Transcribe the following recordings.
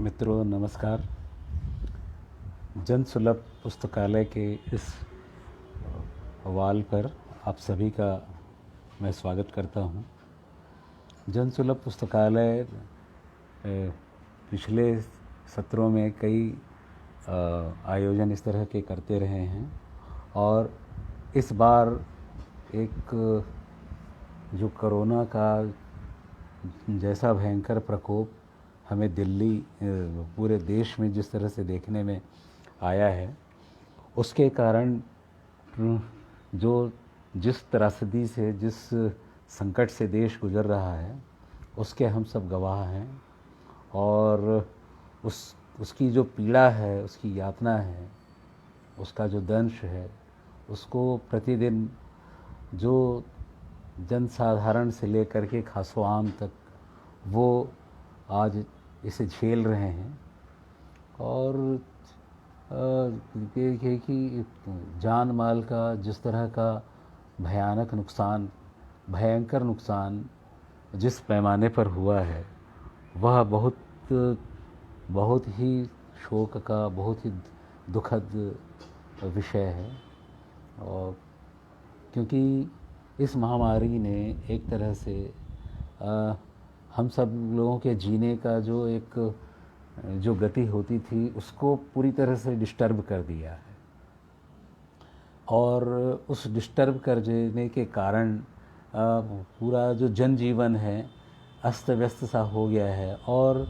मित्रों नमस्कार। जन सुलभ पुस्तकालय के इस वाल पर आप सभी का मैं स्वागत करता हूं। जन सुलभ पुस्तकालय पिछले सत्रों में कई आयोजन इस तरह के करते रहे हैं और इस बार एक जो कोरोना का जैसा भयंकर प्रकोप हमें दिल्ली पूरे देश में जिस तरह से देखने में आया है, उसके कारण जो जिस त्रासदी से जिस संकट से देश गुजर रहा है उसके हम सब गवाह हैं। और उसकी जो पीड़ा है, उसकी यातना है, उसका जो दंश है, उसको प्रतिदिन जो जनसाधारण से लेकर के खासो आम तक वो आज इसे झेल रहे हैं। और देखिए कि जान माल का जिस तरह का भयानक नुकसान, भयंकर नुकसान जिस पैमाने पर हुआ है, वह बहुत ही शोक का, बहुत ही दुखद विषय है। और क्योंकि इस महामारी ने एक तरह से हम सब लोगों के जीने का जो गति होती थी उसको पूरी तरह से डिस्टर्ब कर दिया है। और उस डिस्टर्ब कर देने के कारण पूरा जो जनजीवन है अस्त व्यस्त सा हो गया है। और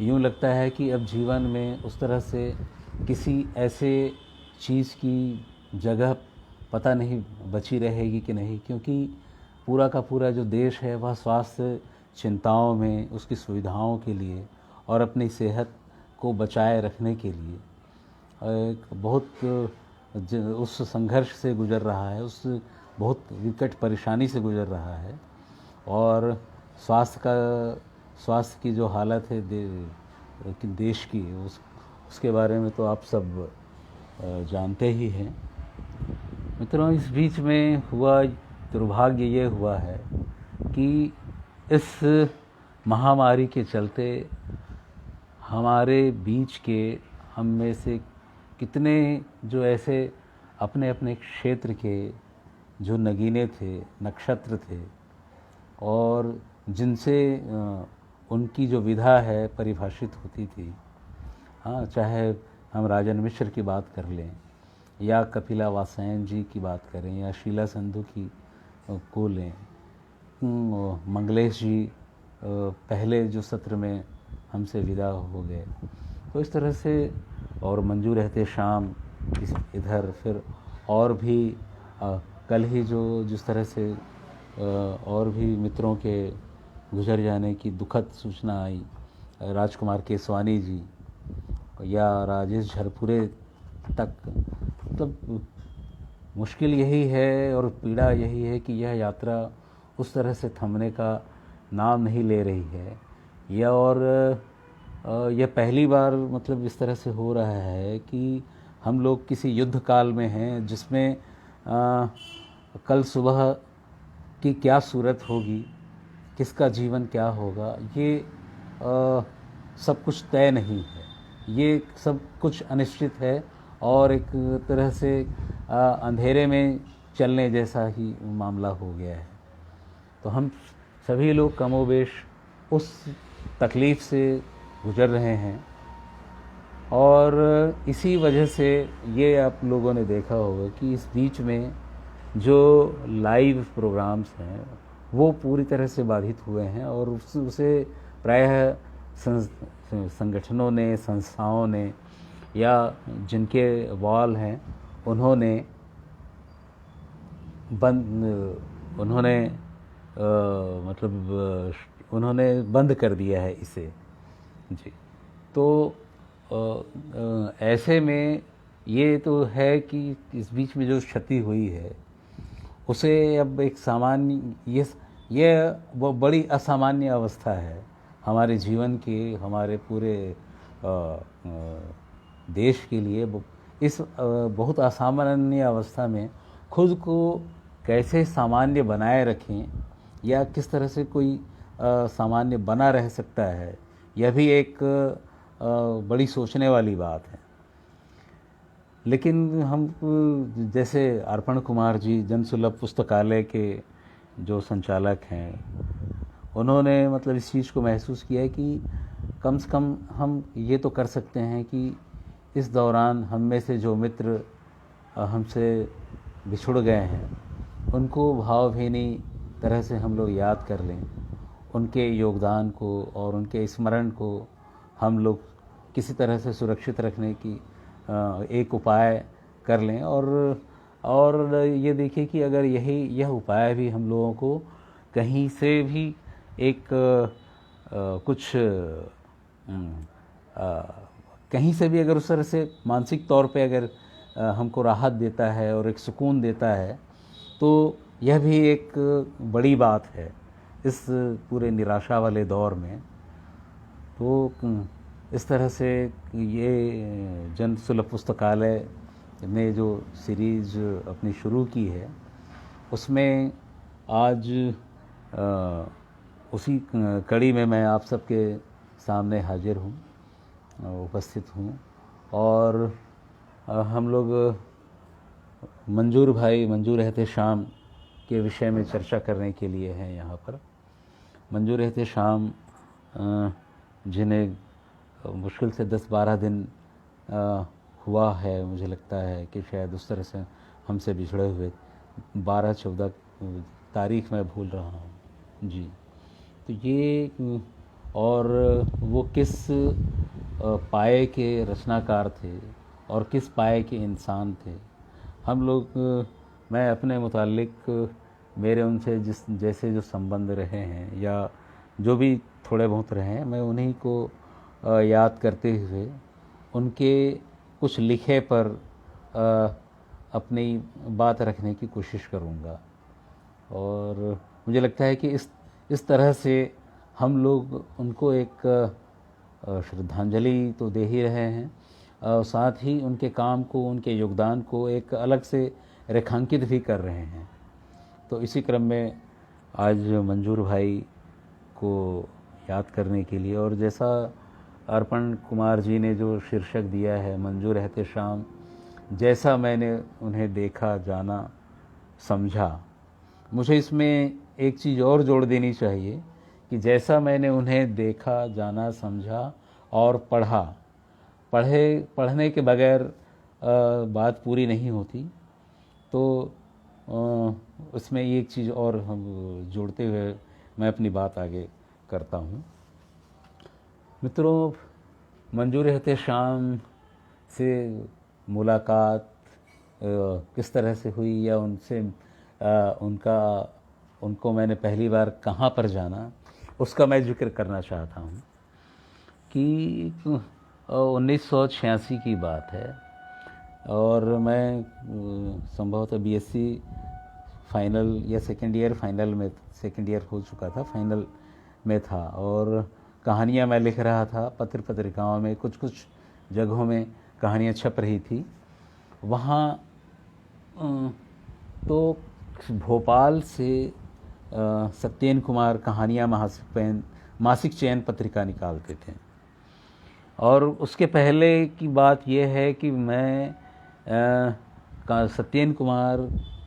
यूँ लगता है कि अब जीवन में उस तरह से किसी ऐसे चीज़ की जगह पता नहीं बची रहेगी कि नहीं, क्योंकि पूरा का पूरा जो देश है वह स्वास्थ्य चिंताओं में, उसकी सुविधाओं के लिए और अपनी सेहत को बचाए रखने के लिए एक बहुत उस संघर्ष से गुजर रहा है, उस बहुत विकट परेशानी से गुजर रहा है। और स्वास्थ्य की जो हालत है देश की, उसके बारे में तो आप सब जानते ही हैं। मित्रों, इस बीच में हुआ दुर्भाग्य ये हुआ है कि इस महामारी के चलते हमारे बीच के हम में से कितने जो ऐसे अपने अपने क्षेत्र के जो नगीने थे, नक्षत्र थे और जिनसे उनकी जो विधा है परिभाषित होती थी, हाँ, चाहे हम राजन मिश्र की बात कर लें या कपिला वात्स्यायन जी की बात करें या शीला संधू की को लें, मंगलेश जी पहले जो सत्र में हमसे विदा हो गए, तो इस तरह से, और मंजू रहते शाम इधर, फिर और भी कल ही जो जिस तरह से और भी मित्रों के गुजर जाने की दुखद सूचना आई, राजकुमार केसवानी जी या राजेश झरपुरे तक, मतलब मुश्किल यही है और पीड़ा यही है कि यह यात्रा उस तरह से थमने का नाम नहीं ले रही है। यह पहली बार मतलब इस तरह से हो रहा है कि हम लोग किसी युद्ध काल में हैं जिसमें कल सुबह की क्या सूरत होगी, किसका जीवन क्या होगा, ये सब कुछ तय नहीं है। ये सब कुछ अनिश्चित है और एक तरह से अंधेरे में चलने जैसा ही मामला हो गया है। तो हम सभी लोग कमोबेश उस तकलीफ़ से गुजर रहे हैं। और इसी वजह से ये आप लोगों ने देखा होगा कि इस बीच में जो लाइव प्रोग्राम्स हैं वो पूरी तरह से बाधित हुए हैं और उसे प्रायः संगठनों ने, संस्थाओं ने या जिनके वॉल हैं उन्होंने बंद कर दिया है इसे जी। तो ऐसे में ये तो है कि इस बीच में जो क्षति हुई है उसे अब एक सामान्य, ये वो बड़ी असामान्य अवस्था है हमारे जीवन की, हमारे पूरे देश के लिए। इस बहुत असामान्य अवस्था में खुद को कैसे सामान्य बनाए रखें या किस तरह से कोई सामान्य बना रह सकता है, यह भी एक बड़ी सोचने वाली बात है। लेकिन हम जैसे अर्पण कुमार जी जन सुलभ पुस्तकालय के जो संचालक हैं, उन्होंने मतलब इस चीज़ को महसूस किया है कि कम से कम हम ये तो कर सकते हैं कि इस दौरान हम में से जो मित्र हमसे बिछुड़ गए हैं, उनको भावभीनी तरह से हम लोग याद कर लें, उनके योगदान को और उनके स्मरण को हम लोग किसी तरह से सुरक्षित रखने की एक उपाय कर लें। और ये देखिए कि अगर यह उपाय भी हम लोगों को कहीं से भी एक कुछ कहीं से भी अगर उस तरह से मानसिक तौर पे अगर हमको राहत देता है और एक सुकून देता है, तो यह भी एक बड़ी बात है इस पूरे निराशा वाले दौर में। तो इस तरह से ये जन सुलभ पुस्तकालय ने जो सीरीज़ अपनी शुरू की है, उसमें आज उसी कड़ी में मैं आप सबके सामने हाजिर हूँ, उपस्थित हूँ। और हम लोग मंजूर एहतेशाम के विषय में चर्चा करने के लिए हैं यहाँ पर। मंजूर एहतेशाम जिन्हें मुश्किल से 10-12 दिन हुआ है, मुझे लगता है कि शायद उस तरह से हमसे बिछड़े हुए 12-14 तारीख मैं भूल रहा हूँ जी। तो ये और वो किस पाए के रचनाकार थे और किस पाए के इंसान थे। हम लोग मैं अपने मुतालिक मेरे उनसे जैसे जो संबंध रहे हैं या जो भी थोड़े बहुत रहे हैं, मैं उन्हीं को याद करते हुए उनके कुछ लिखे पर अपनी बात रखने की कोशिश करूँगा। और मुझे लगता है कि इस तरह से हम लोग उनको एक श्रद्धांजलि तो दे ही रहे हैं, और साथ ही उनके काम को, उनके योगदान को एक अलग से रेखांकित भी कर रहे हैं। तो इसी क्रम में आज मंजूर भाई को याद करने के लिए, और जैसा अर्पण कुमार जी ने जो शीर्षक दिया है मंजूर एहतेशाम, जैसा मैंने उन्हें देखा, जाना, समझा, मुझे इसमें एक चीज़ और जोड़ देनी चाहिए कि जैसा मैंने उन्हें देखा, जाना, समझा और पढ़ने के बगैर बात पूरी नहीं होती। तो उसमें एक चीज़ और हम जोड़ते हुए मैं अपनी बात आगे करता हूँ। मित्रों, मंजूर एहतेशाम से मुलाकात किस तरह से हुई या उनको मैंने पहली बार कहाँ पर जाना, उसका मैं जिक्र करना चाहता हूँ कि 1986 की बात है और मैं संभवतः बीएससी फाइनल या सेकेंड ईयर हो चुका था, फाइनल में था, और कहानियाँ मैं लिख रहा था। पत्रिकाओं में कुछ जगहों में कहानियाँ छप रही थी। वहाँ तो भोपाल से सत्येन कुमार कहानियाँ मासिक चयन पत्रिका निकालते थे। और उसके पहले की बात यह है कि मैं सत्येन कुमार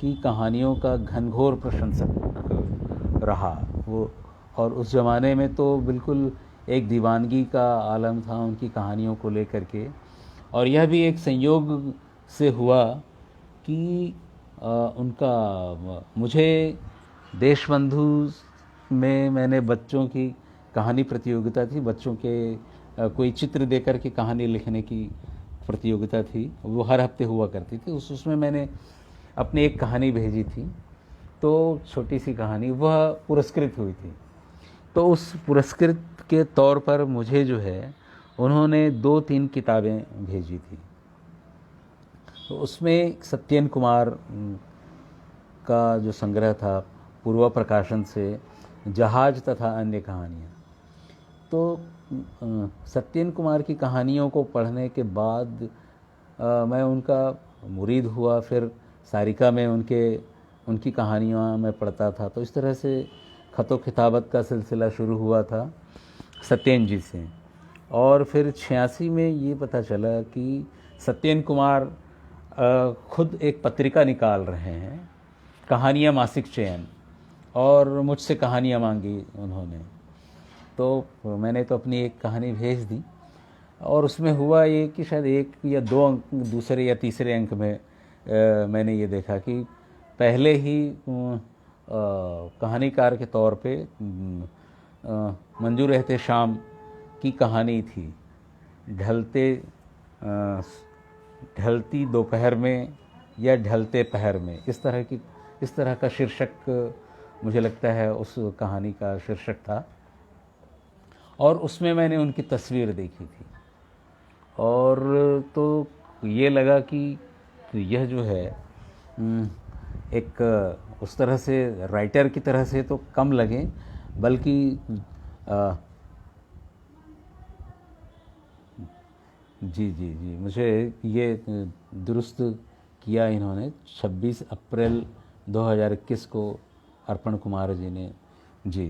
की कहानियों का घनघोर प्रशंसक रहा वो, और उस ज़माने में तो बिल्कुल एक दीवानगी का आलम था उनकी कहानियों को लेकर के। और यह भी एक संयोग से हुआ कि मुझे देशबंधु में मैंने बच्चों की कहानी प्रतियोगिता थी, बच्चों के कोई चित्र देकर के कहानी लिखने की प्रतियोगिता थी, वो हर हफ्ते हुआ करती थी। उसमें मैंने अपनी एक कहानी भेजी थी, तो छोटी सी कहानी, वह पुरस्कृत हुई थी। तो उस पुरस्कृत के तौर पर मुझे जो है उन्होंने 2-3 किताबें भेजी थी। तो उसमें सत्येन कुमार का जो संग्रह था पूर्वा प्रकाशन से, जहाज तथा अन्य कहानियाँ। तो सत्येन कुमार की कहानियों को पढ़ने के बाद मैं उनका मुरीद हुआ। फिर सारिका में उनकी कहानियाँ मैं पढ़ता था। तो इस तरह से खतो खिताबत का सिलसिला शुरू हुआ था सत्येन जी से। और फिर 86 में ये पता चला कि सत्येन कुमार खुद एक पत्रिका निकाल रहे हैं, कहानियाँ मासिक चयन, और मुझसे कहानियाँ मांगी उन्होंने। तो मैंने तो अपनी एक कहानी भेज दी, और उसमें हुआ ये कि शायद 1 या 2 अंक, दूसरे या तीसरे अंक में मैंने ये देखा कि पहले ही कहानीकार के तौर पे मंजूर एहतेशाम की कहानी थी, ढलती दोपहर में या ढलते पहर में, इस तरह का शीर्षक मुझे लगता है उस कहानी का शीर्षक था। और उसमें मैंने उनकी तस्वीर देखी थी, और तो ये लगा कि यह जो है एक उस तरह से राइटर की तरह से तो कम लगे, बल्कि जी मुझे ये दुरुस्त किया इन्होंने 26 अप्रैल 2021 को अर्पण कुमार जी ने। जी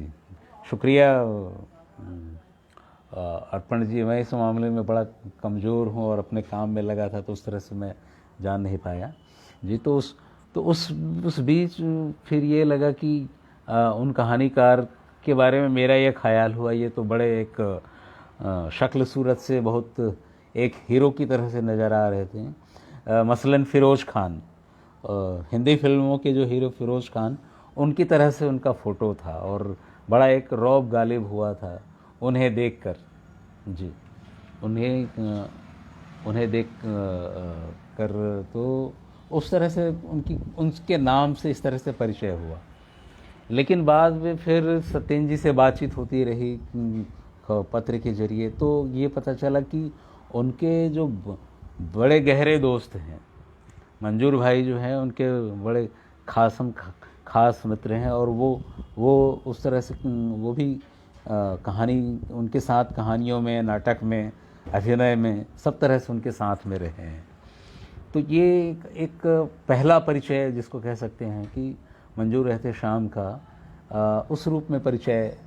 शुक्रिया अर्पण जी। मैं इस मामले में बड़ा कमज़ोर हूँ और अपने काम में लगा था, तो उस तरह से मैं जान नहीं पाया जी। तो उस बीच फिर ये लगा कि उन कहानीकार के बारे में मेरा ये ख्याल हुआ, ये तो बड़े एक शक्ल सूरत से बहुत एक हीरो की तरह से नज़र आ रहे थे। मसलन फ़िरोज़ खान, हिंदी फिल्मों के जो हीरो फ़िरोज़ खान, उनकी तरह से उनका फ़ोटो था, और बड़ा एक रौब गालिब हुआ था उन्हें देखकर जी। उन्हें देख कर तो उस तरह से उनके नाम से इस तरह से परिचय हुआ। लेकिन बाद में फिर सत्येन जी से बातचीत होती रही पत्र के ज़रिए, तो ये पता चला कि उनके जो बड़े गहरे दोस्त हैं, मंजूर भाई जो हैं, उनके बड़े खास मित्र हैं, और वो उस तरह से वो भी कहानी उनके साथ कहानियों में, नाटक में, अभिनय में, सब तरह से उनके साथ में रहे हैं। तो ये एक पहला परिचय जिसको कह सकते हैं कि मंजूर एहतेशाम का उस रूप में परिचय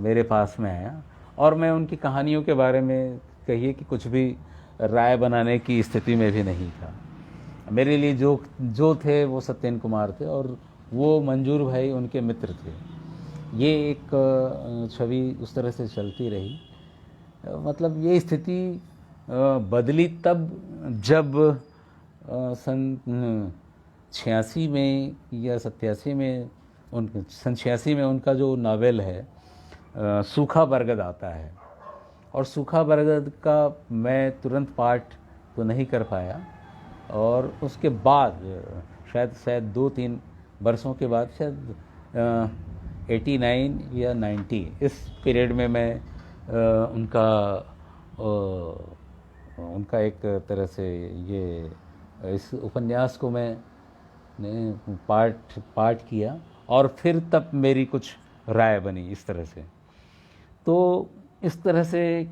मेरे पास में आया, और मैं उनकी कहानियों के बारे में कहिए कि कुछ भी राय बनाने की स्थिति में भी नहीं था। मेरे लिए जो थे वो सत्येन कुमार थे, और वो मंजूर भाई उनके मित्र थे। ये एक छवि उस तरह से चलती रही। मतलब ये स्थिति बदली तब जब सन 86 में या 87 में सन 86 में उनका जो नावल है सूखा बरगद आता है, और सूखा बरगद का मैं तुरंत पाठ तो नहीं कर पाया, और उसके बाद शायद 2-3 वर्षों के बाद, शायद 89 या 90, इस पीरियड में मैं उनका एक तरह से ये इस उपन्यास को मैंने पाठ किया, और फिर तब मेरी कुछ राय बनी इस तरह से। तो इस तरह से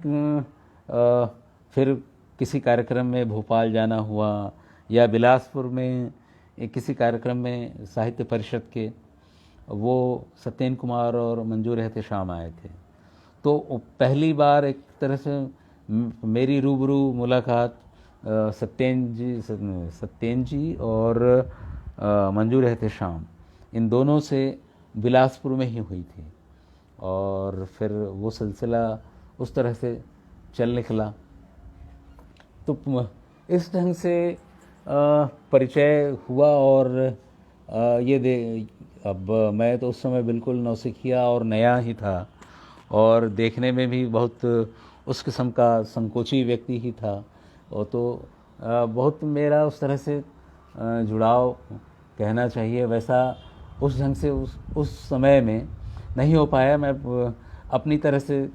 फिर किसी कार्यक्रम में भोपाल जाना हुआ, या बिलासपुर में किसी कार्यक्रम में साहित्य परिषद के वो सत्येन कुमार और मंजूर एहतेशाम आए थे। तो पहली बार एक तरह से मेरी रूबरू मुलाकात सत्येन जी और मंजूर एहतेशाम, इन दोनों से बिलासपुर में ही हुई थी, और फिर वो सिलसिला उस तरह से चल निकला। तो इस ढंग से परिचय हुआ, और अब मैं तो उस समय बिल्कुल नौसिखिया और नया ही था, और देखने में भी बहुत उस किस्म का संकोची व्यक्ति ही था, और तो बहुत मेरा उस तरह से जुड़ाव कहना चाहिए वैसा उस ढंग से उस समय में नहीं हो पाया। मैं अपनी तरह से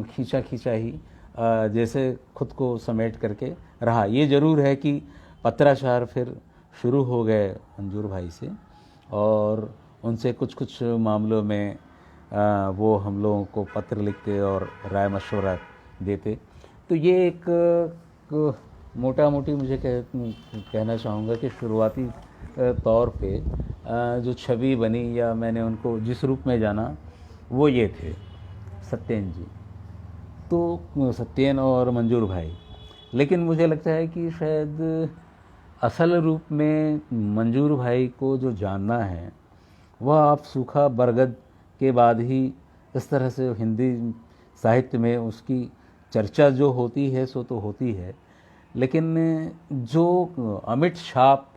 खींचा ही जैसे खुद को समेट करके रहा। ये ज़रूर है कि पत्राचार फिर शुरू हो गए मंजूर भाई से, और उनसे कुछ मामलों में वो हम लोगों को पत्र लिखते और राय मशवरा देते। तो ये एक मोटा मोटी मुझे कहना चाहूँगा कि शुरुआती तौर पे जो छवि बनी, या मैंने उनको जिस रूप में जाना, वो ये थे सत्येन जी। तो सत्येन और मंजूर भाई। लेकिन मुझे लगता है कि शायद असल रूप में मंजूर भाई को जो जानना है वह आप सूखा बरगद के बाद ही इस तरह से हिंदी साहित्य में उसकी चर्चा जो होती है सो तो होती है, लेकिन जो अमिट छाप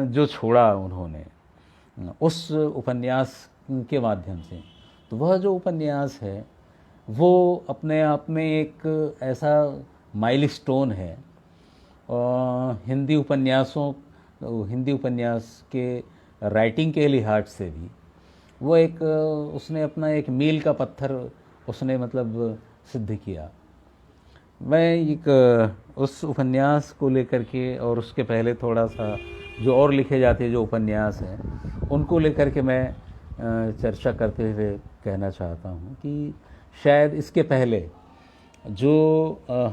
जो छोड़ा उन्होंने उस उपन्यास के माध्यम से, तो वह जो उपन्यास है वो अपने आप में एक ऐसा माइलस्टोन है हिंदी उपन्यास के राइटिंग के लिहाज से भी। वो एक उसने अपना एक मील का पत्थर उसने मतलब सिद्ध किया। मैं एक उस उपन्यास को लेकर के और उसके पहले थोड़ा सा जो और लिखे जाते जो उपन्यास हैं उनको लेकर के मैं चर्चा करते हुए कहना चाहता हूँ कि शायद इसके पहले जो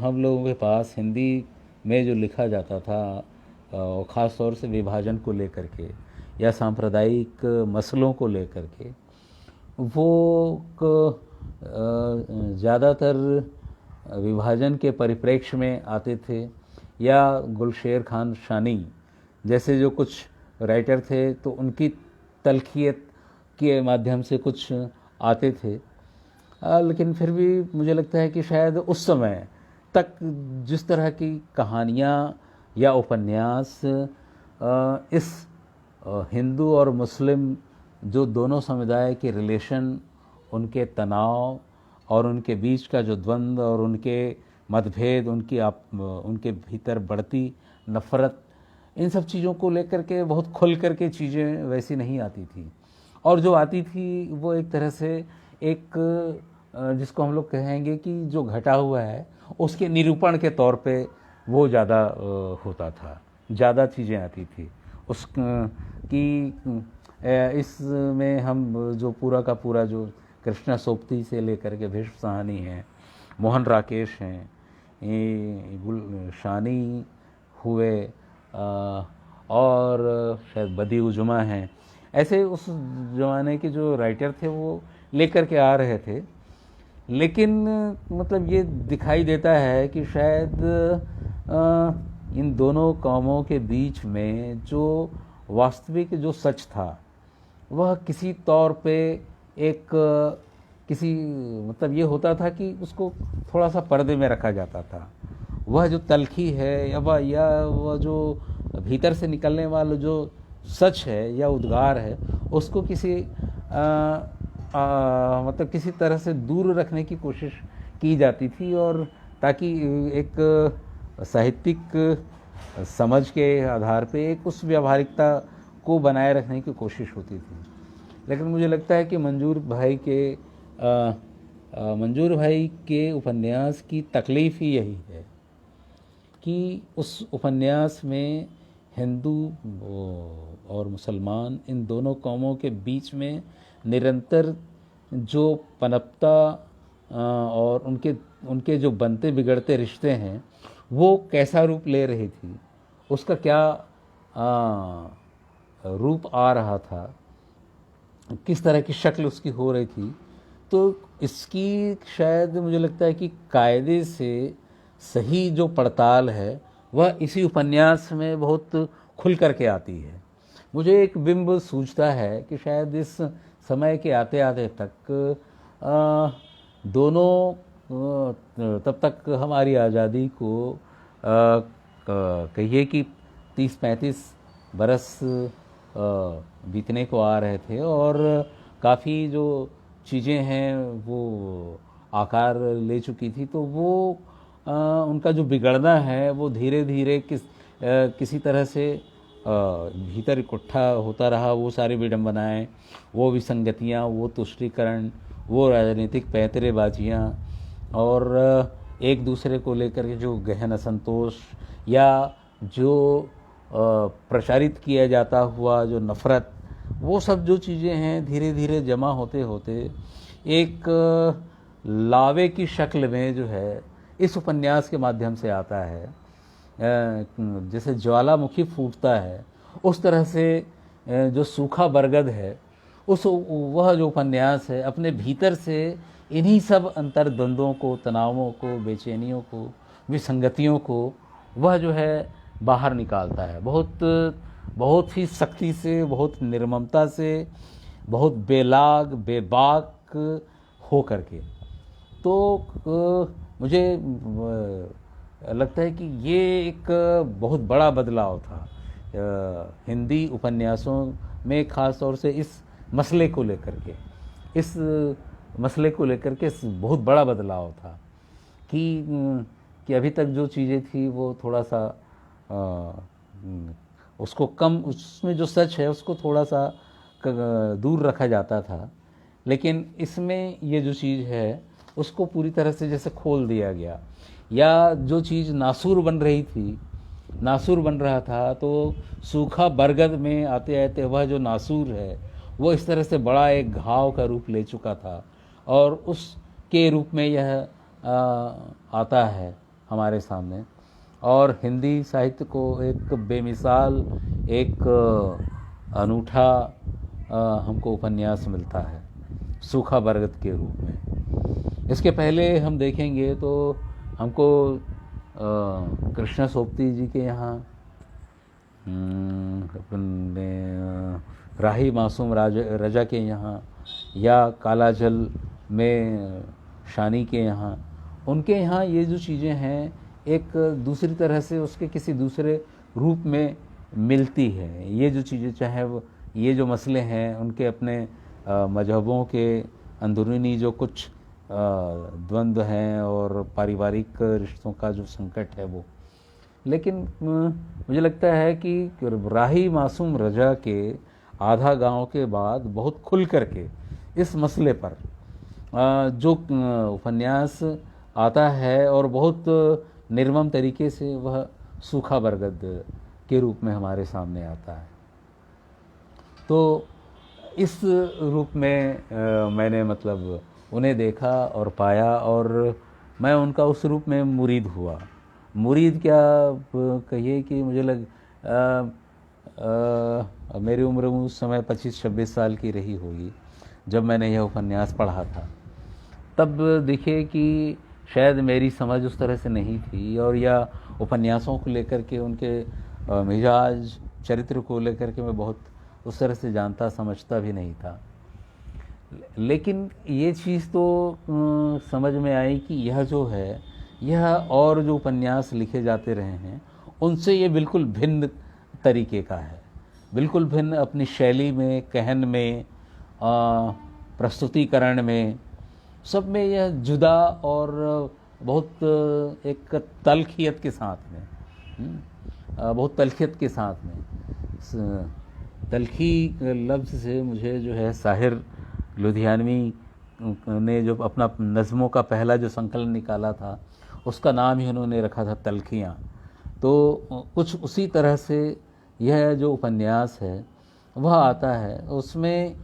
हम लोगों के पास हिंदी में जो लिखा जाता था और ख़ास तौर से विभाजन को लेकर के या सांप्रदायिक मसलों को लेकर के, वो ज़्यादातर विभाजन के परिप्रेक्ष्य में आते थे या गुलशेर खान शानी जैसे जो कुछ राइटर थे तो उनकी तल्खियत के माध्यम से कुछ आते थे। लेकिन फिर भी मुझे लगता है कि शायद उस समय तक जिस तरह की कहानियाँ या उपन्यास इस हिंदू और मुस्लिम जो दोनों समुदाय के रिलेशन, उनके तनाव और उनके बीच का जो द्वंद्व और उनके मतभेद, उनके भीतर बढ़ती नफ़रत, इन सब चीज़ों को लेकर के बहुत खुल कर के चीज़ें वैसी नहीं आती थी। और जो आती थी वो एक तरह से एक जिसको हम लोग कहेंगे कि जो घटा हुआ है उसके निरूपण के तौर पे वो ज़्यादा होता था, ज़्यादा चीज़ें आती थी उस कि इसमें हम जो पूरा का पूरा जो कृष्णा सोपती से लेकर के भीष्म साहनी हैं, मोहन राकेश हैं, शानी हुए और शायद बदी उजमा हैं, ऐसे उस ज़माने के जो राइटर थे वो लेकर के आ रहे थे। लेकिन मतलब ये दिखाई देता है कि शायद इन दोनों कौमों के बीच में जो वास्तविक जो सच था वह किसी तौर पे एक किसी मतलब ये होता था कि उसको थोड़ा सा पर्दे में रखा जाता था। वह जो तलखी है या वह जो भीतर से निकलने वाला जो सच है या उद्गार है उसको किसी मतलब किसी तरह से दूर रखने की कोशिश की जाती थी, और ताकि एक साहित्यिक समझ के आधार पे एक उस व्यावहारिकता को बनाए रखने की कोशिश होती थी। लेकिन मुझे लगता है कि मंजूर भाई के उपन्यास की तकलीफ़ ही यही है कि उस उपन्यास में हिंदू और मुसलमान इन दोनों कौमों के बीच में निरंतर जो पनपता और उनके जो बनते बिगड़ते रिश्ते हैं वो कैसा रूप ले रही थी, उसका क्या रूप आ रहा था, किस तरह की शक्ल उसकी हो रही थी। तो इसकी शायद मुझे लगता है कि कायदे से सही जो पड़ताल है वह इसी उपन्यास में बहुत खुल करके आती है। मुझे एक बिंब सूझता है कि शायद इस समय के आते आते तक दोनों तब तक हमारी आज़ादी को कहिए कि 30-35 बरस बीतने को आ रहे थे और काफ़ी जो चीज़ें हैं वो आकार ले चुकी थी। तो वो उनका जो बिगड़ना है वो धीरे धीरे किसी तरह से भीतर इकट्ठा होता रहा। वो सारी विडंबनाएं, वो विसंगतियां, वो तुष्टीकरण, वो राजनीतिक पैंतरेबाजियाँ और एक दूसरे को लेकर के जो गहन असंतोष या जो प्रचारित किया जाता हुआ जो नफ़रत, वो सब जो चीज़ें हैं धीरे धीरे जमा होते होते एक लावे की शक्ल में जो है इस उपन्यास के माध्यम से आता है। जैसे ज्वालामुखी फूटता है उस तरह से जो सूखा बरगद है वह जो उपन्यास है अपने भीतर से इन्हीं सब अंतर्द्वंद्वों को, तनावों को, बेचैनियों को, विसंगतियों को वह जो है बाहर निकालता है, बहुत बहुत ही सख्ती से, बहुत निर्ममता से, बहुत बेलाग बेबाक हो करके। तो मुझे लगता है कि ये एक बहुत बड़ा बदलाव था हिंदी उपन्यासों में, ख़ास तौर से इस मसले को लेकर के, इस मसले को लेकर के बहुत बड़ा बदलाव था कि अभी तक जो चीज़ें थी वो थोड़ा सा उसको कम, उसमें जो सच है उसको थोड़ा सा दूर रखा जाता था, लेकिन इसमें ये जो चीज़ है उसको पूरी तरह से जैसे खोल दिया गया। या जो चीज़ नासूर बन रही थी, नासूर बन रहा था, तो सूखा बरगद में आते आते वह जो नासूर है वो इस तरह से बड़ा एक घाव का रूप ले चुका था, और उसके रूप में यह आता है हमारे सामने। और हिंदी साहित्य को एक बेमिसाल, एक अनूठा हमको उपन्यास मिलता है सूखा बरगद के रूप में। इसके पहले हम देखेंगे तो हमको कृष्णा सोबती जी के यहाँ, अपने राही मासूम रजा के यहाँ, या काला जल में शानी के यहाँ, उनके यहाँ ये जो चीज़ें हैं एक दूसरी तरह से उसके किसी दूसरे रूप में मिलती है। ये जो चीज़ें, चाहे वो ये जो मसले हैं उनके अपने मजहबों के अंदरूनी जो कुछ द्वंद्व हैं और पारिवारिक रिश्तों का जो संकट है वो, लेकिन मुझे लगता है कि राही मासूम रजा के आधा गांव के बाद बहुत खुल करके इस मसले पर जो उपन्यास आता है और बहुत निर्मम तरीके से वह सूखा बरगद के रूप में हमारे सामने आता है। तो इस रूप में मैंने मतलब उन्हें देखा और पाया, और मैं उनका उस रूप में मुरीद हुआ। मुरीद क्या कहिए कि मुझे मेरी उम्र उस समय 25-26 साल की रही होगी जब मैंने यह उपन्यास पढ़ा था। तब देखिए कि शायद मेरी समझ उस तरह से नहीं थी, और या उपन्यासों को लेकर के, उनके मिजाज चरित्र को लेकर के मैं बहुत उस तरह से जानता समझता भी नहीं था। लेकिन ये चीज़ तो समझ में आई कि यह जो है, यह और जो उपन्यास लिखे जाते रहे हैं उनसे ये बिल्कुल भिन्न तरीके का है, बिल्कुल भिन्न अपनी शैली में, कहन में, प्रस्तुतिकरण में, सब में यह जुदा और बहुत एक तल्खियत के साथ में, बहुत तल्खियत के साथ में। तल्खी लफ्ज़ से मुझे जो है साहिर लुधियानवी ने जो अपना नज़मों का पहला जो संकलन निकाला था उसका नाम ही उन्होंने रखा था तल्खियाँ। तो कुछ उसी तरह से यह जो उपन्यास है वह आता है। उसमें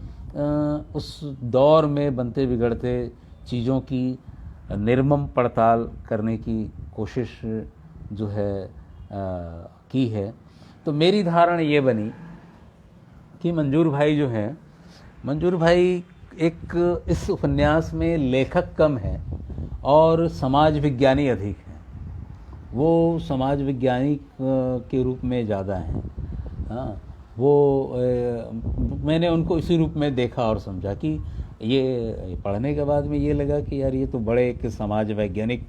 उस दौर में बनते बिगड़ते चीज़ों की निर्मम पड़ताल करने की कोशिश जो है की है। तो मेरी धारणा ये बनी कि मंजूर भाई जो हैं, मंजूर भाई एक इस उपन्यास में लेखक कम है और समाज विज्ञानी अधिक हैं। वो समाज विज्ञानी के रूप में ज़्यादा हैं। हाँ, वो मैंने उनको इसी रूप में देखा और समझा कि ये पढ़ने के बाद में ये लगा कि यार ये तो बड़े एक समाज वैज्ञानिक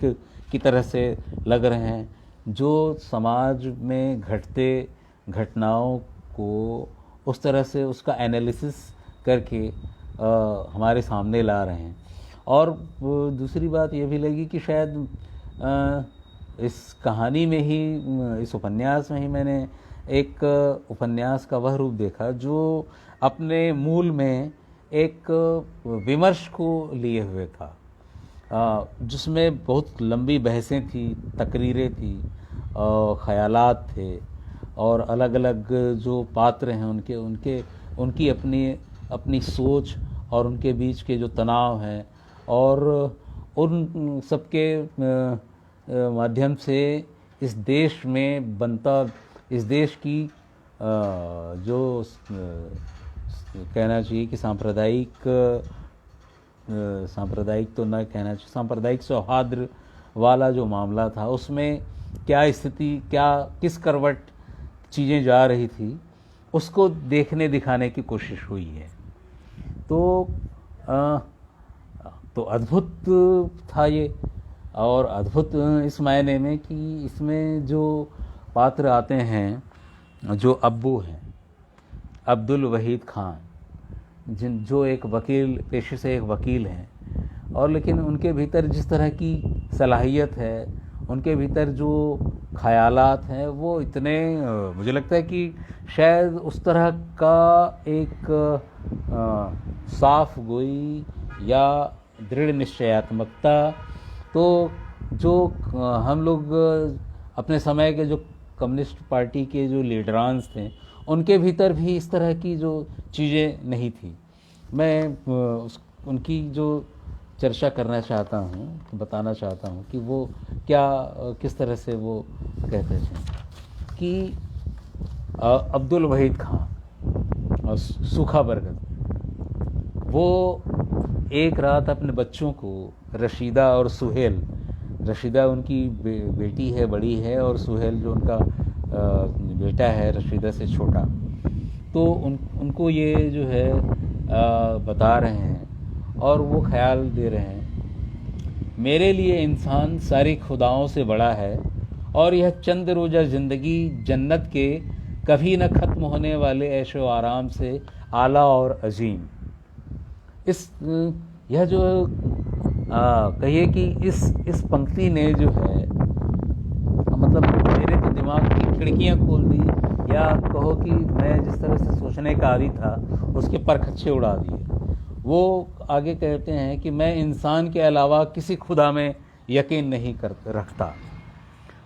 की तरह से लग रहे हैं, जो समाज में घटते घटनाओं को उस तरह से उसका एनालिसिस करके हमारे सामने ला रहे हैं। और दूसरी बात ये भी लगी कि शायद इस कहानी में ही, इस उपन्यास में ही मैंने एक उपन्यास का वह रूप देखा जो अपने मूल में एक विमर्श को लिए हुए था, जिसमें बहुत लंबी बहसें थी, तकरीरें थी, ख़यालात थे, और अलग अलग जो पात्र हैं उनकी अपनी सोच और उनके बीच के जो तनाव हैं, और उन सबके माध्यम से इस देश में बनता, इस देश की जो कहना चाहिए कि सांप्रदायिक सांप्रदायिक तो न कहना चाहिए, सांप्रदायिक सौहार्द वाला जो मामला था उसमें क्या स्थिति, क्या किस करवट चीज़ें जा रही थी, उसको देखने दिखाने की कोशिश हुई है। तो अद्भुत था ये, और अद्भुत इस मायने में कि इसमें जो पात्र आते हैं, जो अब्बू हैं, अब्दुल वहीद खान, जो एक वकील, पेशे से एक वकील हैं, और लेकिन उनके भीतर जिस तरह की सलाहियत है, उनके भीतर जो ख़यालात हैं, वो इतने मुझे लगता है कि शायद उस तरह का एक साफ गोई या दृढ़ निश्चयात्मकता तो जो हम लोग अपने समय के जो कम्युनिस्ट पार्टी के जो लीडरान्स थे, उनके भीतर भी इस तरह की जो चीज़ें नहीं थी। मैं उनकी जो चर्चा करना चाहता हूँ, बताना चाहता हूँ कि वो क्या, किस तरह से वो कहते थे कि अब्दुल वहीद खान और सूखा बरगद, वो एक रात अपने बच्चों को, रशीदा और सुहेल, रशीदा उनकी बेटी है, बड़ी है, और सुहेल जो उनका बेटा है, रशीदा से छोटा, तो उनको ये जो है बता रहे हैं और वो ख्याल दे रहे हैं, मेरे लिए इंसान सारी खुदाओं से बड़ा है और यह चंद रोज़ा ज़िंदगी जन्नत के कभी न ख़त्म होने वाले ऐशो आराम से आला और अजीम। यह जो कहिए कि इस पंक्ति ने जो है मतलब मेरे तो दिमाग की खिड़कियां खोल दी, या कहो कि मैं जिस तरह से सोचने का आदी था उसके परखच्चे उड़ा दिए। वो आगे कहते हैं कि मैं इंसान के अलावा किसी खुदा में यकीन नहीं रखता।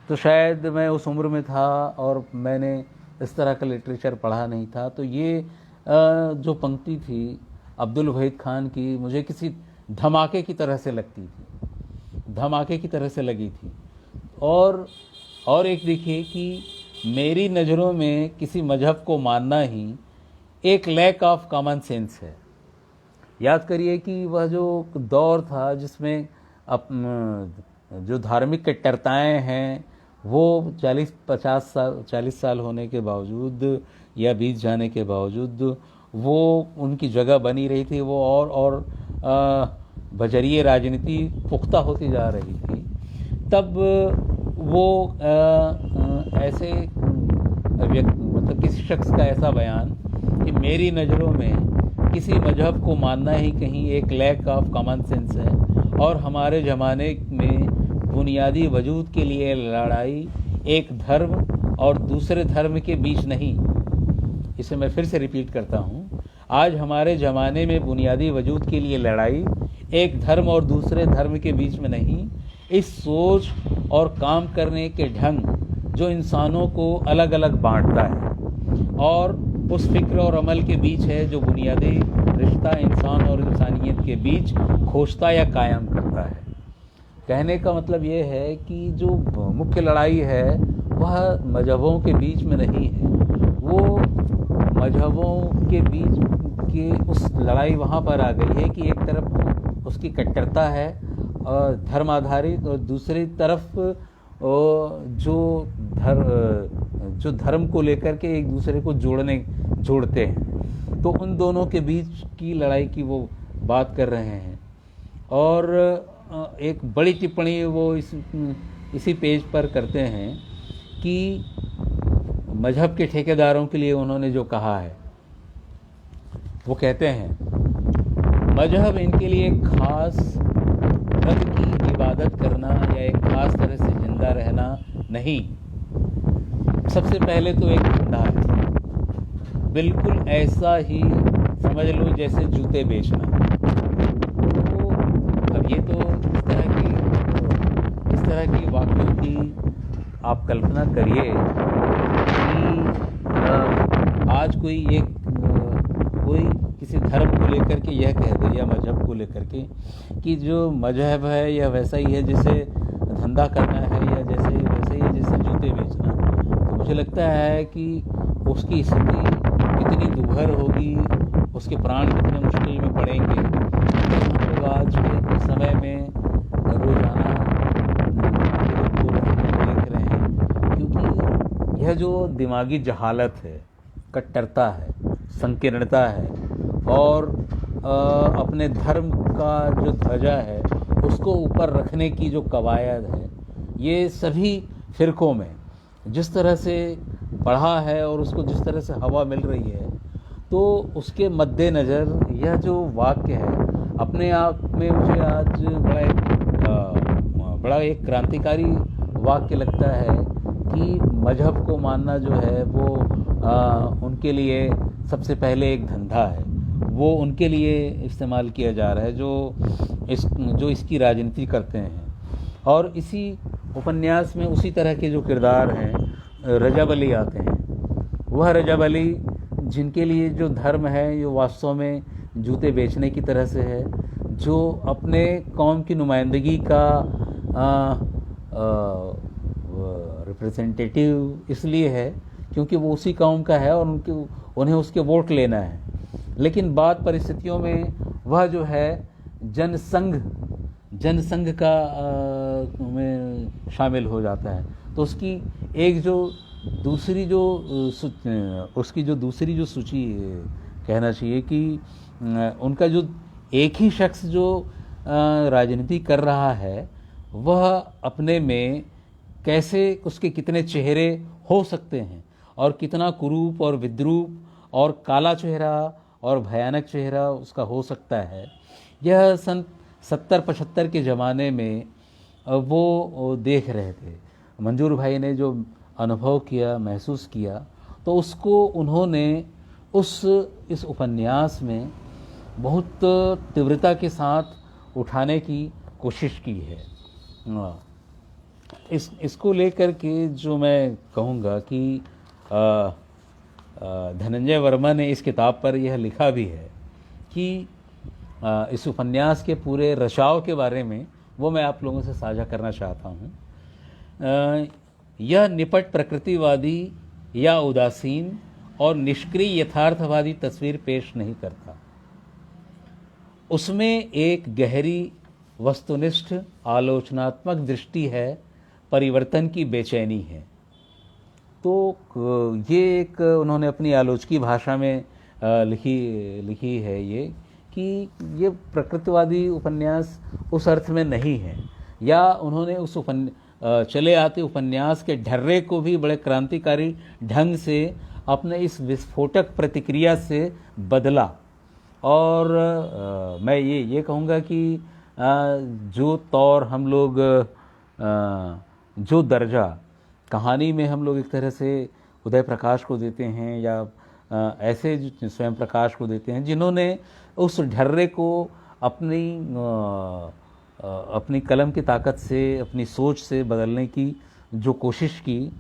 तो शायद मैं उस उम्र में था और मैंने इस तरह का लिटरेचर पढ़ा नहीं था, तो ये जो पंक्ति थी अब्दुल वहीद खान की, मुझे किसी धमाके की तरह से लगती थी, धमाके की तरह से लगी थी। और एक देखिए कि मेरी नज़रों में किसी मजहब को मानना ही एक लैक ऑफ कॉमन सेंस है। याद करिए कि वह जो दौर था जिसमें जो धार्मिक कट्टरताएँ हैं वो 40 साल होने के बावजूद या बीत जाने के बावजूद वो उनकी जगह बनी रही थी, वो और बजरिए राजनीति पुख्ता होती जा रही थी। तब वो ऐसे मतलब किसी शख्स का ऐसा बयान कि मेरी नज़रों में किसी मजहब को मानना ही कहीं एक लैक ऑफ कॉमन सेंस है, और हमारे ज़माने में बुनियादी वजूद के लिए लड़ाई एक धर्म और दूसरे धर्म के बीच नहीं। इसे मैं फिर से रिपीट करता हूँ, आज हमारे ज़माने में बुनियादी वजूद के लिए लड़ाई एक धर्म और दूसरे धर्म के बीच में नहीं। इस सोच और काम करने के ढंग जो इंसानों को अलग अलग बांटता है, और उस फिक्र और अमल के बीच है जो बुनियादी रिश्ता इंसान और इंसानियत के बीच खोजता या कायम करता है। कहने का मतलब ये है कि जो मुख्य लड़ाई है वह मजहबों के बीच में नहीं है, वो मजहबों के बीच की उस लड़ाई वहाँ पर आ गई है कि एक तरफ उसकी कट्टरता है और धर्म आधारित, और दूसरी तरफ जो धर्म को लेकर के एक दूसरे को जोड़ते हैं, तो उन दोनों के बीच की लड़ाई की वो बात कर रहे हैं। और एक बड़ी टिप्पणी वो इसी पेज पर करते हैं कि मजहब के ठेकेदारों के लिए उन्होंने जो कहा है, वो कहते हैं मजहब इनके लिए खास रब की इबादत करना या एक खास तरह से जिंदा रहना नहीं, सबसे पहले तो एक धंधा है, बिल्कुल ऐसा ही समझ लो जैसे जूते बेचना। तो अब ये तो इस तरह की वाक्यों की आप कल्पना करिए कि आज कोई किसी धर्म को लेकर के यह कह दे या मजहब को लेकर के कि जो मजहब है यह वैसा ही है जैसे धंधा करना है, या वैसे ही जैसे जूते बेचना। तो मुझे लगता है कि उसकी स्थिति कितनी दुभर होगी, उसके प्राण कितने मुश्किल में पड़ेंगे। हम लोग आज के समय में रोजाना को देख रहे हैं, क्योंकि यह जो दिमागी जहालत है, कट्टरता है, संकीर्णता है और अपने धर्म का जो ध्वजा है उसको ऊपर रखने की जो कवायद है, ये सभी फिरकों में जिस तरह से बढ़ा है और उसको जिस तरह से हवा मिल रही है, तो उसके मद्देनज़र यह जो वाक्य है अपने आप में मुझे आज बड़ा एक क्रांतिकारी वाक्य लगता है कि मजहब को मानना जो है वो उनके लिए सबसे पहले एक धंधा है, वो उनके लिए इस्तेमाल किया जा रहा है जो इसकी राजनीति करते हैं। और इसी उपन्यास में उसी तरह के जो किरदार हैं, रजब अली आते हैं। वह रजब अली जिनके लिए जो धर्म है ये वास्तव में जूते बेचने की तरह से है, जो अपने कौम की नुमाइंदगी का रिप्रेजेंटेटिव इसलिए है क्योंकि वो उसी कौम का है और उन्हें उसके वोट लेना है। लेकिन बाद परिस्थितियों में वह जो है जनसंघ का में शामिल हो जाता है। तो उसकी एक जो दूसरी जो उसकी जो दूसरी जो सूची कहना चाहिए कि उनका जो एक ही शख्स जो राजनीति कर रहा है वह अपने में कैसे उसके कितने चेहरे हो सकते हैं और कितना कुरूप और विद्रूप और काला चेहरा और भयानक चेहरा उसका हो सकता है, यह सन 70-75 के ज़माने में वो देख रहे थे। मंजूर भाई ने जो अनुभव किया, महसूस किया, तो उसको उन्होंने इस उपन्यास में बहुत तीव्रता के साथ उठाने की कोशिश की है। इसको लेकर के जो मैं कहूँगा कि धनंजय वर्मा ने इस किताब पर यह लिखा भी है कि इस उपन्यास के पूरे रचाव के बारे में वो मैं आप लोगों से साझा करना चाहता हूँ। यह निपट प्रकृतिवादी या उदासीन और निष्क्रिय यथार्थवादी तस्वीर पेश नहीं करता। उसमें एक गहरी वस्तुनिष्ठ आलोचनात्मक दृष्टि है, परिवर्तन की बेचैनी है। तो ये एक उन्होंने अपनी आलोचकी भाषा में लिखी है ये कि ये प्रकृतिवादी उपन्यास उस अर्थ में नहीं है, या उन्होंने उस चले आते उपन्यास के ढर्रे को भी बड़े क्रांतिकारी ढंग से अपने इस विस्फोटक प्रतिक्रिया से बदला। और मैं ये कहूँगा कि जो तौर हम लोग जो दर्जा कहानी में हम लोग एक तरह से उदय प्रकाश को देते हैं या ऐसे स्वयं प्रकाश को देते हैं जिन्होंने उस ढर्रे को अपनी कलम की ताकत से, अपनी सोच से बदलने की जो कोशिश की,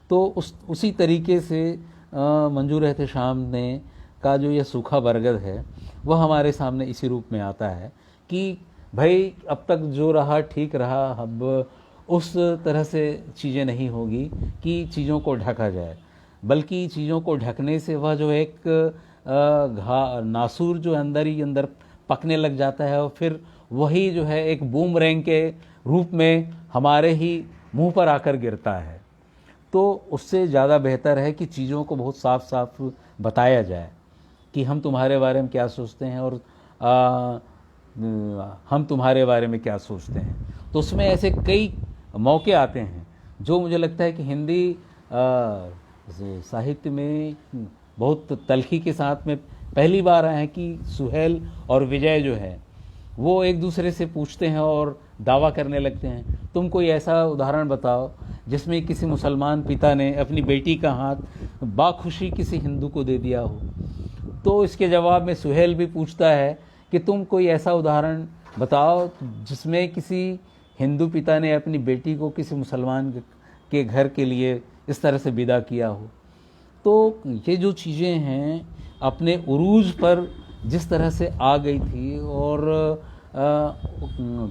तो उसी तरीके से मंजूर एहतेशाम ने का जो यह सूखा बरगद है वह हमारे सामने इसी रूप में आता है कि भाई अब तक जो रहा ठीक रहा, अब उस तरह से चीज़ें नहीं होगी कि चीज़ों को ढका जाए, बल्कि चीज़ों को ढकने से वह जो एक नासूर जो अंदर ही अंदर पकने लग जाता है और फिर वही जो है एक बूमरैंग के रूप में हमारे ही मुंह पर आकर गिरता है। तो उससे ज़्यादा बेहतर है कि चीज़ों को बहुत साफ साफ बताया जाए कि हम तुम्हारे बारे में क्या सोचते हैं और हम तुम्हारे बारे में क्या सोचते हैं। तो उसमें ऐसे कई मौके आते हैं जो मुझे लगता है कि हिंदी साहित्य में बहुत तल्खी के साथ में पहली बार आए हैं कि सुहेल और विजय जो है वो एक दूसरे से पूछते हैं और दावा करने लगते हैं, तुम कोई ऐसा उदाहरण बताओ जिसमें किसी मुसलमान पिता ने अपनी बेटी का हाथ बाखुशी किसी हिंदू को दे दिया हो। तो इसके जवाब में सुहेल भी पूछता है कि तुम कोई ऐसा उदाहरण बताओ जिसमें किसी हिंदू पिता ने अपनी बेटी को किसी मुसलमान के घर के लिए इस तरह से विदा किया हो। तो ये जो चीज़ें हैं अपने उरूज पर जिस तरह से आ गई थी और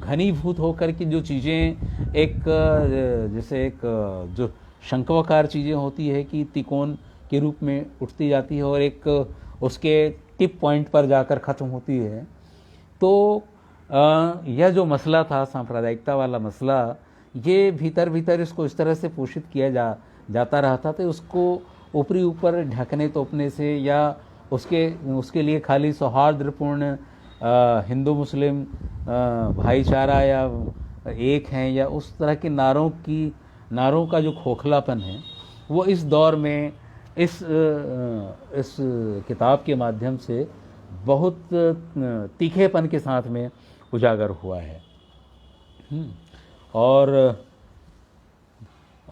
घनीभूत होकर की जो चीज़ें एक जैसे एक जो शंक्वाकार चीज़ें होती है कि तिकोन के रूप में उठती जाती है और एक उसके टिप पॉइंट पर जाकर ख़त्म होती है। तो यह जो मसला था, सांप्रदायिकता वाला मसला, ये भीतर भीतर इसको इस तरह से पोषित किया जाता रहा था। तो उसको ऊपरी ऊपर ढकने तोपने से या उसके लिए खाली सौहार्दपूर्ण हिंदू मुस्लिम भाईचारा या एक हैं या उस तरह के नारों का जो खोखलापन है, वो इस दौर में इस किताब के माध्यम से बहुत तीखेपन के साथ में उजागर हुआ है।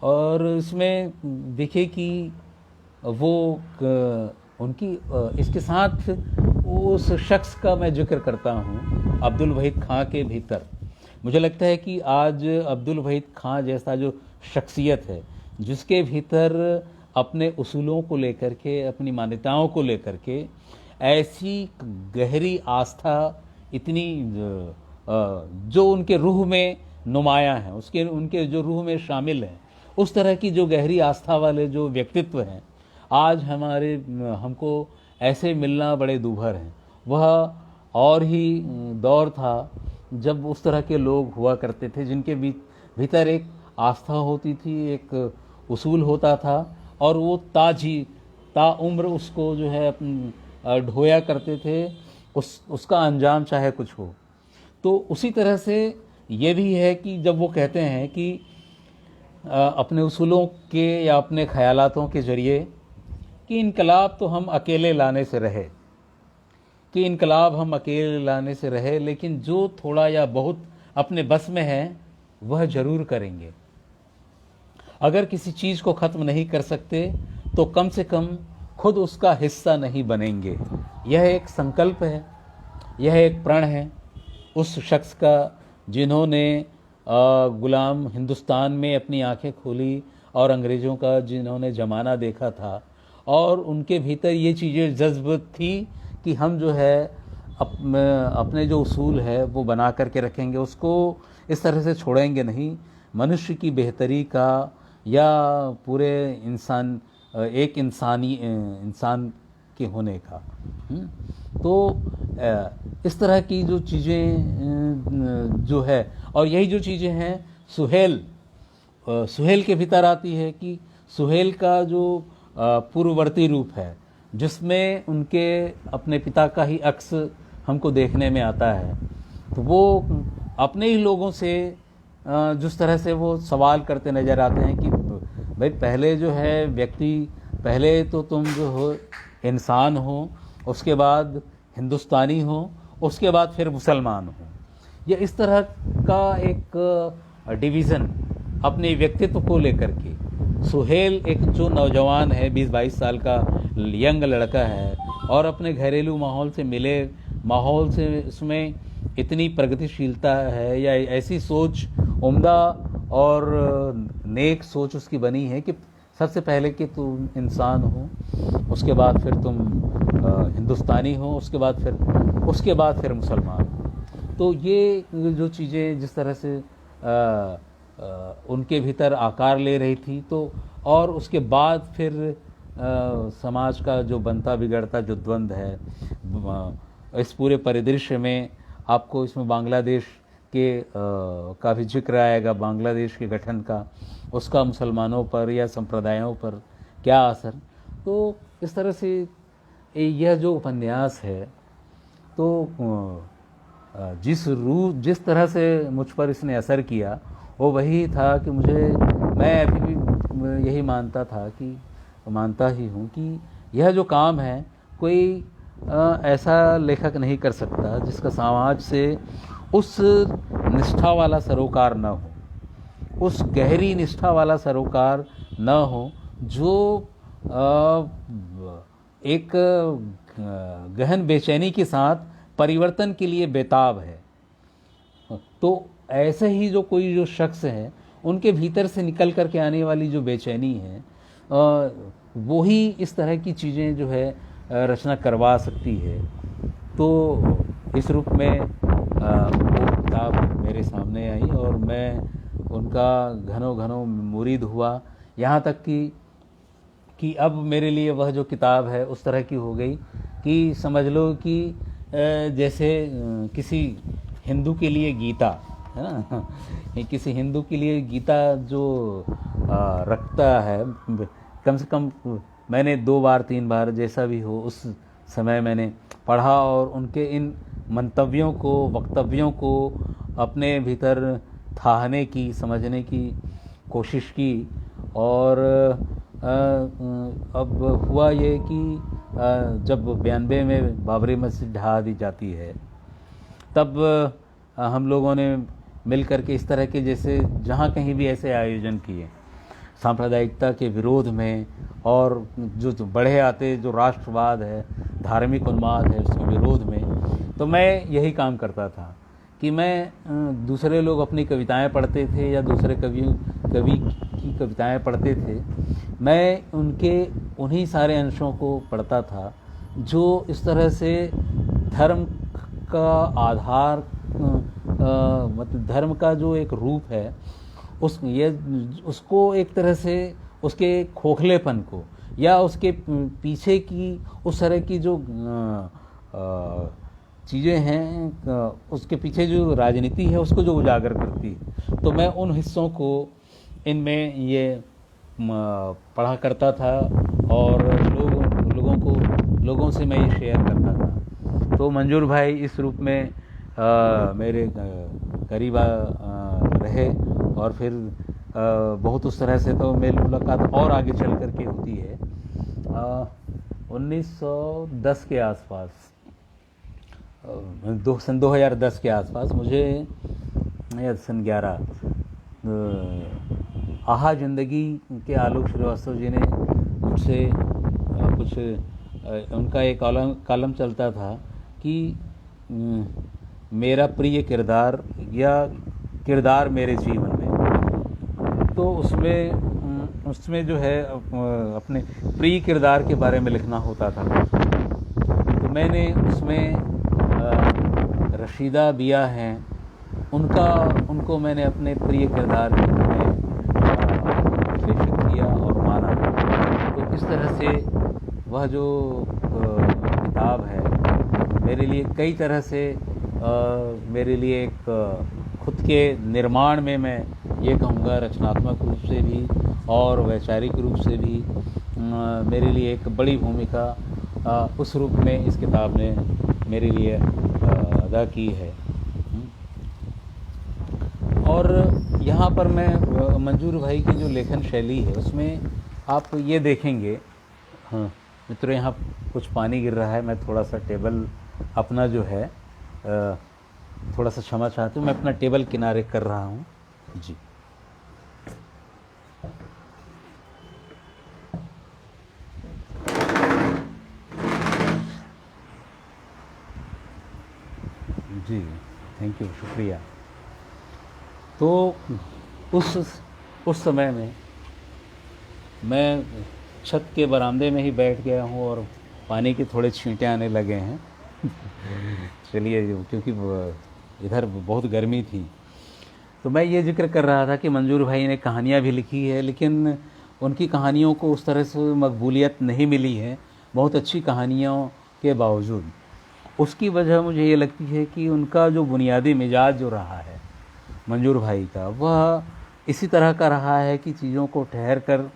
और इसमें देखिए कि वो उनकी इसके साथ उस शख्स का मैं जिक्र करता हूँ, अब्दुल वहीद खां के भीतर। मुझे लगता है कि आज अब्दुल वहीद खां जैसा जो शख्सियत है, जिसके भीतर अपने उसूलों को लेकर के, अपनी मान्यताओं को लेकर के ऐसी गहरी आस्था, इतनी जो उनके रूह में नुमायाँ है, उनके जो रूह में शामिल है, उस तरह की जो गहरी आस्था वाले जो व्यक्तित्व हैं, आज हमको ऐसे मिलना बड़े दूभर हैं। वह और ही दौर था जब उस तरह के लोग हुआ करते थे, जिनके भीतर एक आस्था होती थी, एक उसूल होता था, और वो ताउम्र उसको जो है ढोया करते थे, उसका अंजाम चाहे कुछ हो। तो उसी तरह से ये भी है कि जब वो कहते हैं कि अपने उसूलों के या अपने ख्यालातों के ज़रिए कि इनकलाब तो हम अकेले लाने से रहे, लेकिन जो थोड़ा या बहुत अपने बस में है वह ज़रूर करेंगे। अगर किसी चीज़ को ख़त्म नहीं कर सकते तो कम से कम खुद उसका हिस्सा नहीं बनेंगे। यह एक संकल्प है, यह एक प्रण है उस शख्स का जिन्होंने गुलाम हिंदुस्तान में अपनी आंखें खोली और अंग्रेज़ों का जिन्होंने ज़माना देखा था, और उनके भीतर ये चीज़ें जज्ब थी कि हम जो है अपने जो उसूल है वो बना करके रखेंगे, उसको इस तरह से छोड़ेंगे नहीं। मनुष्य की बेहतरी का या पूरे इंसान के होने का। तो इस तरह की जो चीज़ें जो है, और यही जो चीज़ें हैं सुहेल के भीतर आती है कि सुहेल का जो पूर्ववर्ती रूप है, जिसमें उनके अपने पिता का ही अक्स हमको देखने में आता है। तो वो अपने ही लोगों से जिस तरह से वो सवाल करते नज़र आते हैं कि भाई पहले जो है व्यक्ति, पहले तो तुम जो हो इंसान हो, उसके बाद हिंदुस्तानी हो, उसके बाद फिर मुसलमान हो। ये इस तरह का एक डिवीज़न अपने व्यक्तित्व को लेकर के सुहेल एक जो नौजवान है, 20-22 साल का यंग लड़का है, और अपने घरेलू माहौल से मिले माहौल से उसमें इतनी प्रगतिशीलता है या ऐसी सोच उम्दा और नेक सोच उसकी बनी है कि सबसे पहले कि तुम इंसान हो, उसके बाद फिर तुम हिंदुस्तानी हो, उसके बाद फिर मुसलमान हो। तो ये जो चीज़ें जिस तरह से उनके भीतर आकार ले रही थी, तो और उसके बाद फिर समाज का जो बनता बिगड़ता जो द्वंद्व है, इस पूरे परिदृश्य में आपको इसमें बांग्लादेश के का भी जिक्र आएगा, बांग्लादेश के गठन का, उसका मुसलमानों पर या संप्रदायों पर क्या असर। तो इस तरह से यह जो उपन्यास है, तो जिस तरह से मुझ पर इसने असर किया वो वही था कि मैं अभी भी यही मानता ही हूँ कि यह जो काम है कोई ऐसा लेखक नहीं कर सकता जिसका समाज से उस निष्ठा वाला सरोकार न हो, उस गहरी निष्ठा वाला सरोकार न हो जो एक गहन बेचैनी के साथ परिवर्तन के लिए बेताब है। तो ऐसे ही जो शख्स है, उनके भीतर से निकल कर के आने वाली जो बेचैनी है, वो ही इस तरह की चीज़ें जो है रचना करवा सकती है। तो इस रूप में वो किताब मेरे सामने आई और मैं उनका घनों मुरीद हुआ, यहाँ तक कि अब मेरे लिए वह जो किताब है उस तरह की हो गई कि समझ लो कि जैसे किसी हिंदू के लिए गीता है ना, किसी हिंदू के लिए गीता जो रखता है, कम से कम मैंने 2 बार 3 बार जैसा भी हो उस समय मैंने पढ़ा और उनके इन मंतव्यों को, वक्तव्यों को अपने भीतर थाहने की, समझने की कोशिश की। और अब हुआ ये कि जब 92 में बाबरी मस्जिद ढहा दी जाती है, तब हम लोगों ने मिल कर के इस तरह के, जैसे जहाँ कहीं भी ऐसे आयोजन किए सांप्रदायिकता के विरोध में, और जो बढ़े आते जो राष्ट्रवाद है, धार्मिक उन्माद है, उसके विरोध में। तो मैं यही काम करता था कि मैं दूसरे लोग अपनी कविताएं पढ़ते थे या दूसरे कवि की कविताएं पढ़ते थे, मैं उनके उन्हीं सारे अंशों को पढ़ता था जो इस तरह से धर्म का आधार, मतलब धर्म का जो एक रूप है उसको एक तरह से उसके खोखलेपन को या उसके पीछे की उस तरह की जो चीज़ें हैं, उसके पीछे जो राजनीति है उसको जो उजागर करती है, तो मैं उन हिस्सों को इनमें ये पढ़ा करता था और लोगों से मैं ये शेयर करता था। तो मंजूर भाई इस रूप में मेरे करीब रहे और फिर बहुत उस तरह से तो मेरी मुलाकात और आगे चल कर के होती है। 1910 के आसपास, सन 2010 के आसपास मुझे, या सन 11, आहा ज़िंदगी के आलोक श्रीवास्तव जी ने मुझसे कुछ, उनका एक कॉलम चलता था कि मेरा प्रिय किरदार या किरदार मेरे जीवन में, तो उसमें जो है अपने प्रिय किरदार के बारे में लिखना होता था। तो मैंने उसमें रशीदा बिया हैं, उनको मैंने अपने प्रिय किरदार में विश्लेषित किया और माना। तो इस तरह से वह जो किताब है मेरे लिए कई तरह से मेरे लिए एक खुद के निर्माण में, मैं ये कहूँगा रचनात्मक रूप से भी और वैचारिक रूप से भी मेरे लिए एक बड़ी भूमिका उस रूप में इस किताब ने मेरे लिए अदा की है। और यहाँ पर मैं मंजूर भाई की जो लेखन शैली है उसमें आप ये देखेंगे, हाँ मित्रों यहाँ कुछ पानी गिर रहा है, मैं थोड़ा सा टेबल अपना जो है थोड़ा सा क्षमा चाहती हूँ, मैं अपना टेबल किनारे कर रहा हूँ जी। जी थैंक यू, शुक्रिया। तो उस समय में मैं छत के बरामदे में ही बैठ गया हूँ और पानी के थोड़े छींटे आने लगे हैं चलिए, क्योंकि इधर बहुत गर्मी थी। तो मैं ये जिक्र कर रहा था कि मंजूर भाई ने कहानियाँ भी लिखी है, लेकिन उनकी कहानियों को उस तरह से मकबूलियत नहीं मिली है, बहुत अच्छी कहानियों के बावजूद। उसकी वजह मुझे ये लगती है कि उनका जो बुनियादी मिजाज जो रहा है मंजूर भाई का, वह इसी तरह का रहा है कि चीज़ों को ठहर कर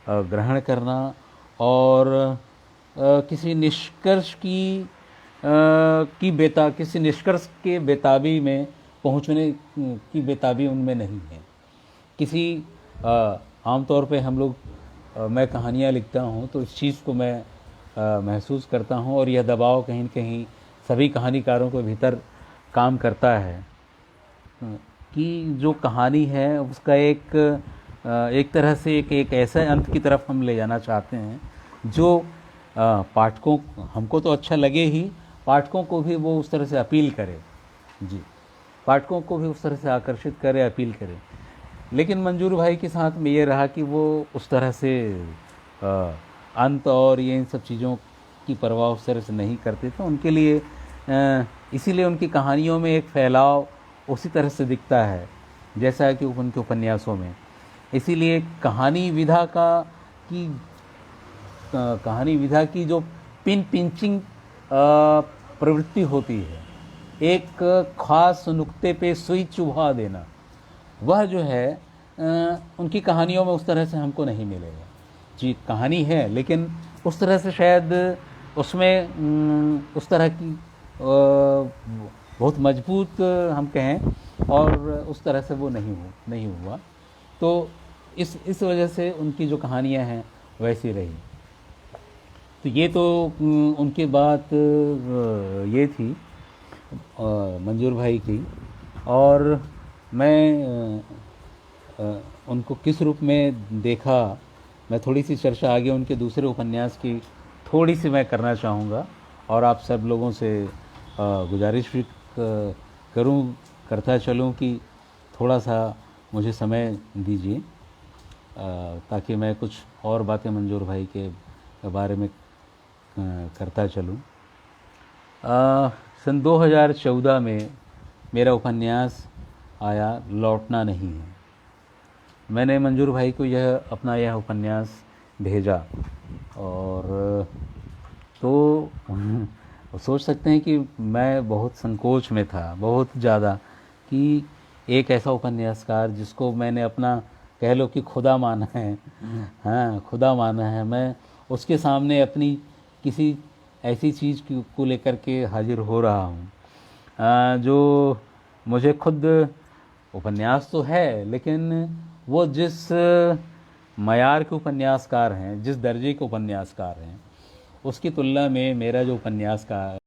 ग्रहण करना और किसी निष्कर्ष किसी निष्कर्ष के बेताबी में पहुंचने की बेताबी उनमें नहीं है। किसी आमतौर पे हम लोग, मैं कहानियाँ लिखता हूँ तो इस चीज़ को मैं महसूस करता हूँ और यह दबाव कहीं न कहीं सभी कहानीकारों के भीतर काम करता है कि जो कहानी है उसका एक तरह से एक ऐसे अंत की तरफ हम ले जाना चाहते हैं जो पाठकों, हमको तो अच्छा लगे ही, पाठकों को भी वो उस तरह से अपील करे जी, पाठकों को भी उस तरह से आकर्षित करे, अपील करे। लेकिन मंजूर भाई के साथ में ये रहा कि वो उस तरह से अंत और ये इन सब चीज़ों की परवाह उस तरह से नहीं करते, तो उनके लिए इसीलिए उनकी कहानियों में एक फैलाव उसी तरह से दिखता है जैसा कि उनके उपन्यासों में। इसीलिए कहानी विधा की जो पिंचिंग प्रवृत्ति होती है, एक खास नुक्ते पे सुई चुभा देना, वह जो है उनकी कहानियों में उस तरह से हमको नहीं मिलेगा। जी कहानी है, लेकिन उस तरह से शायद उसमें उस तरह की बहुत मजबूत हम कहें, और उस तरह से वो नहीं हुआ। तो इस वजह से उनकी जो कहानियाँ हैं वैसी रही। तो ये तो उनकी बात ये थी मंजूर भाई की। और मैं उनको किस रूप में देखा, मैं थोड़ी सी चर्चा आगे उनके दूसरे उपन्यास की थोड़ी सी मैं करना चाहूँगा, और आप सब लोगों से गुजारिश भी करता चलूँ कि थोड़ा सा मुझे समय दीजिए, ताकि मैं कुछ और बातें मंजूर भाई के बारे में करता चलूँ। सन 2014 में मेरा उपन्यास आया लौटना नहीं है। मैंने मंजूर भाई को यह उपन्यास भेजा, और तो सोच सकते हैं कि मैं बहुत संकोच में था, बहुत ज़्यादा, कि एक ऐसा उपन्यासकार जिसको मैंने अपना कह लो कि खुदा माना है, हाँ खुदा माना है, मैं उसके सामने अपनी किसी ऐसी चीज़ को लेकर के हाजिर हो रहा हूँ जो मुझे खुद उपन्यास तो है, लेकिन वो जिस मयार के उपन्यासकार हैं, जिस दर्जे के उपन्यासकार हैं, उसकी तुलना में मेरा जो उपन्यास का